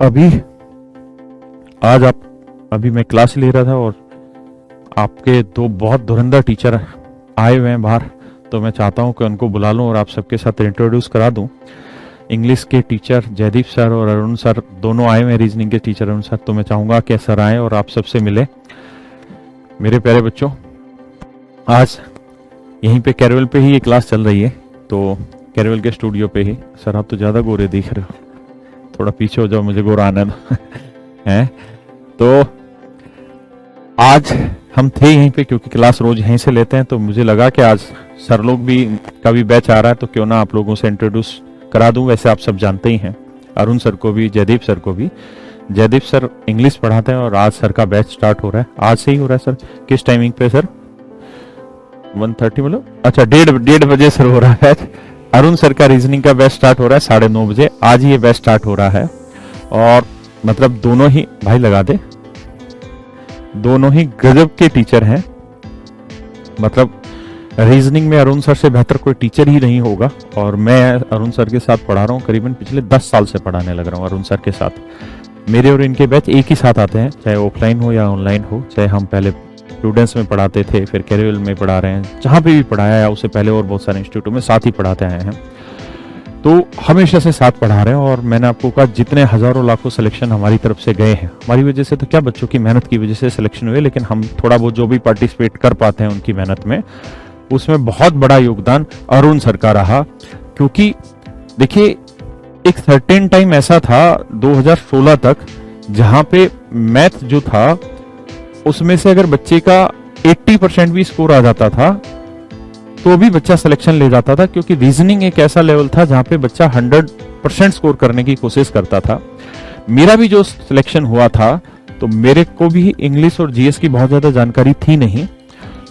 अभी आज अभी मैं क्लास ले रहा था और आपके दो बहुत धुरंधर टीचर आए हुए हैं बाहर, तो मैं चाहता हूं कि उनको बुला लूं और आप सबके साथ इंट्रोड्यूस करा दूं। इंग्लिश के टीचर जयदीप सर और अरुण सर दोनों आए हुए हैं, रीजनिंग के टीचर अरुण सर, तो मैं चाहूंगा कि सर आए और आप सबसे मिले। मेरे प्यारे बच्चों, आज यहीं पे कैरवेल पे ही ये क्लास चल रही है, तो कैरवेल के स्टूडियो पे ही। सर आप तो ज्यादा गोरे दिख रहे हो, थोड़ा पीछे हो जाओ, मुझे गोरा आना है। तो आज हम थे यहीं पे क्योंकि क्लास रोज यहीं से लेते हैं, तो मुझे लगा कि आज सर लोग भी का भी बैच आ रहा है, तो क्यों ना आप लोगों से इंट्रोड्यूस करा दूं। वैसे आप सब जानते ही हैं, अरुण सर को भी, जयदीप सर को भी। जयदीप सर इंग्लिश पढ़ाते हैं और आज सर का बैच स्टार्ट हो रहा है। आज से ही हो रहा है सर। किस टाइमिंग पे सर? 1:30 मतलब, अच्छा 1:30 बजे सर हो रहा है बैच। अरुण सर का रीजनिंग का बैच स्टार्ट हो रहा है 9:30 बजे। आज ये बैच स्टार्ट हो रहा है और मतलब दोनों ही भाई लगा दे, दोनों ही गजब के टीचर हैं। मतलब रीजनिंग में अरुण सर से बेहतर कोई टीचर ही नहीं होगा। और मैं अरुण सर के साथ पढ़ा रहा हूँ, करीबन पिछले 10 साल से पढ़ाने लग रहा हूँ अरुण सर के साथ। मेरे और इनके बैच एक ही साथ आते हैं, चाहे ऑफलाइन हो या ऑनलाइन हो। चाहे हम पहले स्टूडेंट्स में पढ़ाते थे, फिर कैरियल में पढ़ा रहे हैं, जहां पे भी पढ़ाया है उससे पहले और बहुत सारे इंस्टीट्यूटों में साथ ही पढ़ाते आए हैं, तो हमेशा से साथ पढ़ा रहे हैं। और मैंने आपको कहा जितने हजारों लाखों सिलेक्शन हमारी तरफ से गए हैं, हमारी वजह से तो क्या, बच्चों की मेहनत की वजह से सिलेक्शन हुए, लेकिन हम थोड़ा बहुत जो भी पार्टिसिपेट कर पाते हैं उनकी मेहनत में, उसमें बहुत बड़ा योगदान अरुण सर का रहा। क्योंकि देखिए, एक सर्टेन टाइम ऐसा था 2016 तक, जहां पे मैथ जो था उसमें से अगर बच्चे का 80% भी स्कोर आ जाता था तो भी बच्चा सिलेक्शन ले जाता था, क्योंकि रीजनिंग एक ऐसा लेवल था जहां पे बच्चा 100% स्कोर करने की कोशिश करता था। मेरा भी जो सिलेक्शन हुआ था, तो मेरे को भी इंग्लिश और जीएस की बहुत ज्यादा जानकारी थी नहीं,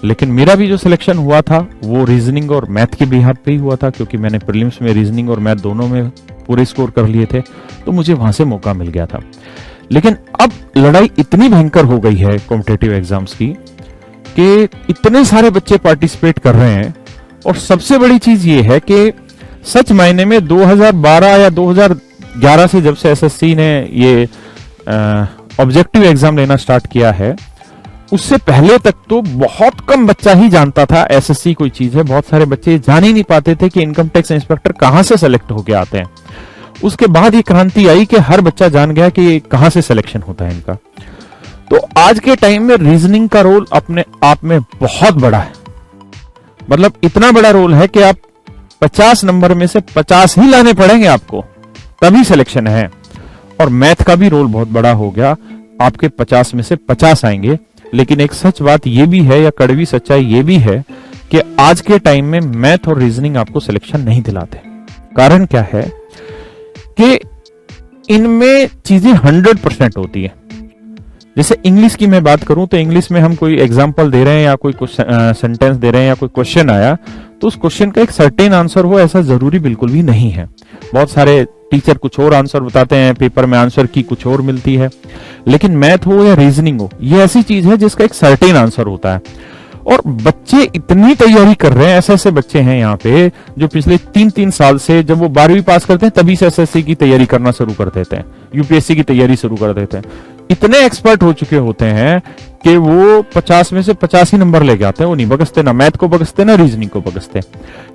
लेकिन मेरा भी जो सिलेक्शन हुआ था वो रीजनिंग और मैथ के बिहाफ पे ही हुआ था, क्योंकि मैंने प्रीलिम्स में रीजनिंग और मैथ दोनों में पूरे स्कोर कर लिए थे, तो मुझे वहां से मौका मिल गया था। लेकिन अब लड़ाई इतनी भयंकर हो गई है कॉम्पिटिटिव एग्जाम्स की कि इतने सारे बच्चे पार्टिसिपेट कर रहे हैं। और सबसे बड़ी चीज ये है कि सच मायने में 2012 या 2011 से जब से एसएससी ने ये ऑब्जेक्टिव एग्जाम लेना स्टार्ट किया है, उससे पहले तक तो बहुत कम बच्चा ही जानता था एसएससी कोई चीज है। बहुत सारे बच्चे जान ही नहीं पाते थे कि इनकम टैक्स इंस्पेक्टर कहां से सेलेक्ट होके आते हैं। उसके बाद ये क्रांति आई कि हर बच्चा जान गया कि कहां से सिलेक्शन होता है इनका। तो आज के टाइम में रीजनिंग का रोल अपने आप में बहुत बड़ा है। मतलब इतना बड़ा रोल है कि आप 50 नंबर में से 50 ही लाने पड़ेंगे आपको, तभी सिलेक्शन है। और मैथ का भी रोल बहुत बड़ा हो गया, आपके 50 में से 50 आएंगे। लेकिन एक सच बात यह भी है, या कड़वी सच्चाई यह भी है, कि आज के टाइम में मैथ और रीजनिंग आपको सिलेक्शन नहीं दिलाते। कारण क्या है कि इनमें चीजें 100% होती है। जैसे इंग्लिश की मैं बात करूं तो इंग्लिश में हम कोई एग्जांपल दे रहे हैं या कोई सेंटेंस दे रहे हैं या कोई क्वेश्चन आया, तो उस क्वेश्चन का एक सर्टेन आंसर हो ऐसा जरूरी बिल्कुल भी नहीं है। बहुत सारे टीचर कुछ और आंसर बताते हैं, पेपर में आंसर की कुछ और मिलती है। लेकिन मैथ हो या रीजनिंग हो, ये ऐसी चीज है जिसका एक सर्टेन आंसर होता है। और बच्चे इतनी तैयारी कर रहे हैं, ऐसे ऐसे बच्चे हैं यहाँ पे जो पिछले 3-3 साल से, जब वो 12वीं पास करते हैं तभी से एसएससी की तैयारी करना शुरू कर देते हैं, यूपीएससी की तैयारी शुरू कर देते हैं। इतने एक्सपर्ट हो चुके होते हैं कि वो 50 में से 85 नंबर लेके आते हैं। वो नहीं बगसते, ना मैथ को बगसते ना रीजनिंग को बगसते।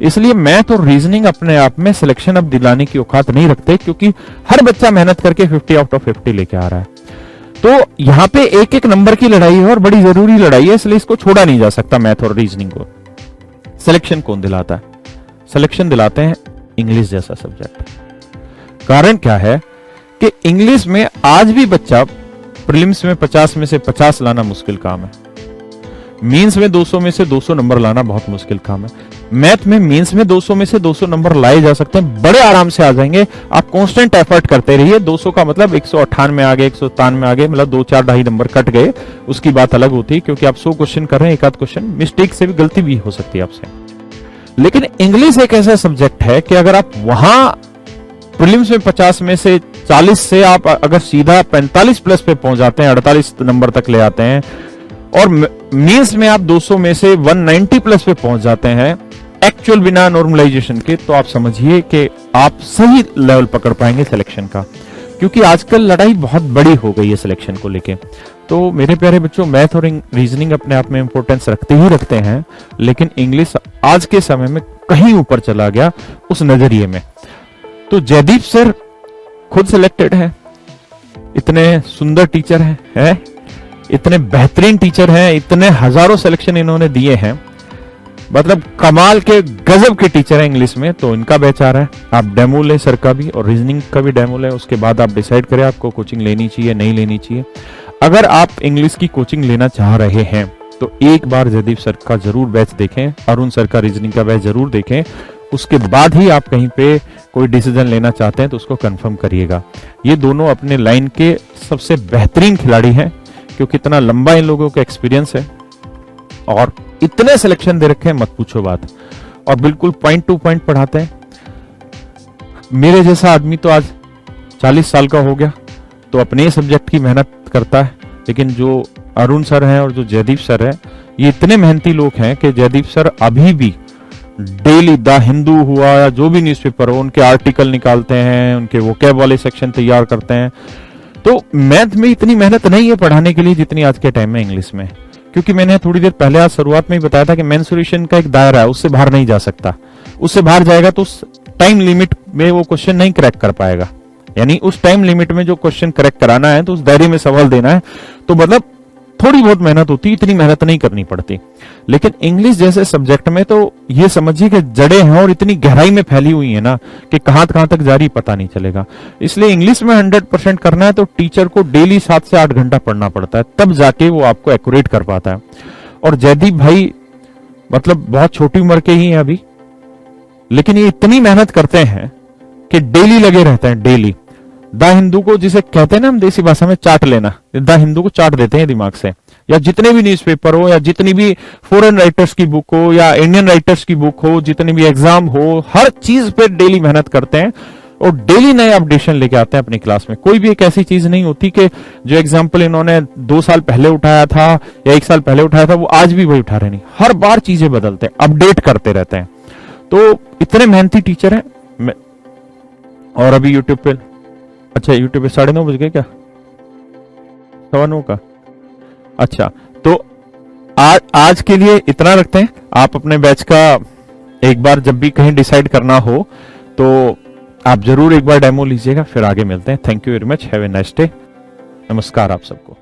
इसलिए मैथ और रीजनिंग अपने आप में सिलेक्शन अब दिलाने की औकात नहीं रखते, क्योंकि हर बच्चा मेहनत करके 50 आउट ऑफ 50 लेके आ रहा है। तो यहाँ पे एक एक नंबर की लड़ाई है और बड़ी जरूरी लड़ाई है, इसलिए इसको छोड़ा नहीं जा सकता मैथ और रीजनिंग को। सिलेक्शन कौन दिलाता है? सिलेक्शन दिलाते हैं इंग्लिश जैसा सब्जेक्ट। कारण क्या है कि इंग्लिश में आज भी बच्चा प्रीलिम्स में 50 में से 50 लाना मुश्किल काम है। मेंस में 200 में से 200 नंबर लाना बहुत मुश्किल काम है। मैथ में मेंस में 200 में से 200 नंबर लाए जा सकते हैं, बड़े आराम से आ जाएंगे। आप कांस्टेंट एफर्ट करते रहिए। 200 का मतलब 198 में आ गए, 197 में आ गए, मतलब 2-4 ढाई नंबर कट गए, उसकी बात अलग होती है, क्योंकि आप 100 क्वेश्चन कर रहे हैं, एक आध क्वेश्चन मिस्टेक से भी, गलती भी हो सकती है आपसे। लेकिन इंग्लिश एक ऐसा सब्जेक्ट है कि अगर आप वहां प्रीलिम्स में 50 में से 40 से आप अगर सीधा 45 प्लस पे पहुंच जाते हैं, 48 नंबर तक ले आते हैं, और मेंस में आप 200 में से 190 प्लस पे पहुंच जाते हैं एक्चुअल बिना नॉर्मलाइजेशन के, तो आप समझिए कि आप सही लेवल पकड़ पाएंगे सिलेक्शन का। क्योंकि आजकल लड़ाई बहुत बड़ी हो गई है सिलेक्शन को लेके। तो मेरे प्यारे बच्चों, मैथ और रीजनिंग अपने आप में इंपॉर्टेंस रखते ही रखते हैं, लेकिन इंग्लिश आज के समय में कहीं ऊपर चला गया उस नजरिए में। तो जयदीप सर खुद सिलेक्टेड है, इतने सुंदर टीचर हैं, इतने बेहतरीन टीचर हैं, इतने हजारों सिलेक्शन इन्होंने दिए हैं, मतलब कमाल के गजब के टीचर है इंग्लिश में। तो इनका बैच आ रहा है, आप डेमो ले सर का भी और रीजनिंग का भी डेमो ले, उसके बाद आप डिसाइड करें आपको कोचिंग लेनी चाहिए नहीं लेनी चाहिए। अगर आप इंग्लिश की कोचिंग लेना चाह रहे हैं तो एक बार जयदीप सर का जरूर बैच देखें, अरुण सर का रीजनिंग का बैच जरूर देखें, उसके बाद ही आप कहीं पे कोई डिसीजन लेना चाहते हैं तो उसको कंफर्म करिएगा। ये दोनों अपने लाइन के सबसे बेहतरीन खिलाड़ी हैं, क्योंकि इतना लंबा इन लोगों का एक्सपीरियंस है और इतने सिलेक्शन दे रखे हैं मत पूछो बात, और बिल्कुल पॉइंट टू पॉइंट पढ़ाते हैं। मेरे जैसा आदमी तो आज 40 साल का हो गया तो अपने सब्जेक्ट की मेहनत करता है, लेकिन जो अरुण सर हैं और जो जयदीप सर हैं, ये इतने मेहनती लोग हैं कि जयदीप सर अभी भी डेली द हिंदू हुआ या जो भी न्यूज़पेपर हो उनके आर्टिकल निकालते हैं, उनके वोकैब वाले सेक्शन तैयार करते हैं। तो मैथ में इतनी मेहनत नहीं है पढ़ाने के लिए जितनी आज के टाइम में इंग्लिश में, क्योंकि मैंने थोड़ी देर पहले आज शुरुआत में ही बताया था कि मेंसुरेशन का एक दायरा है, उससे बाहर नहीं जा सकता। उससे बाहर जाएगा तो उस टाइम लिमिट में वो क्वेश्चन नहीं क्रैक कर पाएगा, यानी उस टाइम लिमिट में जो क्वेश्चन करेक्ट कराना है तो उस दायरे में सवाल देना है, तो मतलब थोड़ी बहुत मेहनत होती, इतनी मेहनत नहीं करनी पड़ती। लेकिन इंग्लिश जैसे सब्जेक्ट में तो ये समझिए कि जड़ें हैं और इतनी गहराई में फैली हुई है ना कि कहां तक जा रही पता नहीं चलेगा। इसलिए इंग्लिश में 100% करना है तो टीचर को डेली 7 से 8 घंटा पढ़ना पड़ता है, तब जाके वो आपको एक्यूरेट कर पाता है। और जयदीप भाई मतलब बहुत छोटी उम्र के ही हैं अभी, लेकिन ये इतनी मेहनत करते हैं कि डेली लगे रहते हैं, डेली। द हिंदू को जिसे कहते हैं ना हम देसी भाषा में चाट लेना, द हिंदू को चाट देते हैं दिमाग से, या जितने भी न्यूज़पेपर हो या जितनी भी फॉरेन राइटर्स की बुक हो या इंडियन राइटर्स की बुक हो, जितनी भी एग्जाम हो, हर चीज पे डेली मेहनत करते हैं और डेली नए अपडेशन लेके आते हैं अपनी क्लास में। कोई भी एक ऐसी चीज नहीं होती कि जो एग्जाम्पल इन्होंने 2 साल पहले उठाया था या 1 साल पहले उठाया था वो आज भी वही उठा रहे नहीं, हर बार चीजें बदलते हैं, अपडेट करते रहते हैं। तो इतने मेहनती टीचर हैं। और अभी यूट्यूब पे, अच्छा यूट्यूब पे 9:30 बज गए क्या, 9:15 का, अच्छा तो आज के लिए इतना रखते हैं। आप अपने बैच का एक बार जब भी कहीं डिसाइड करना हो तो आप जरूर एक बार डेमो लीजिएगा, फिर आगे मिलते हैं। Thank you very much, have a nice day, नमस्कार आप सबको।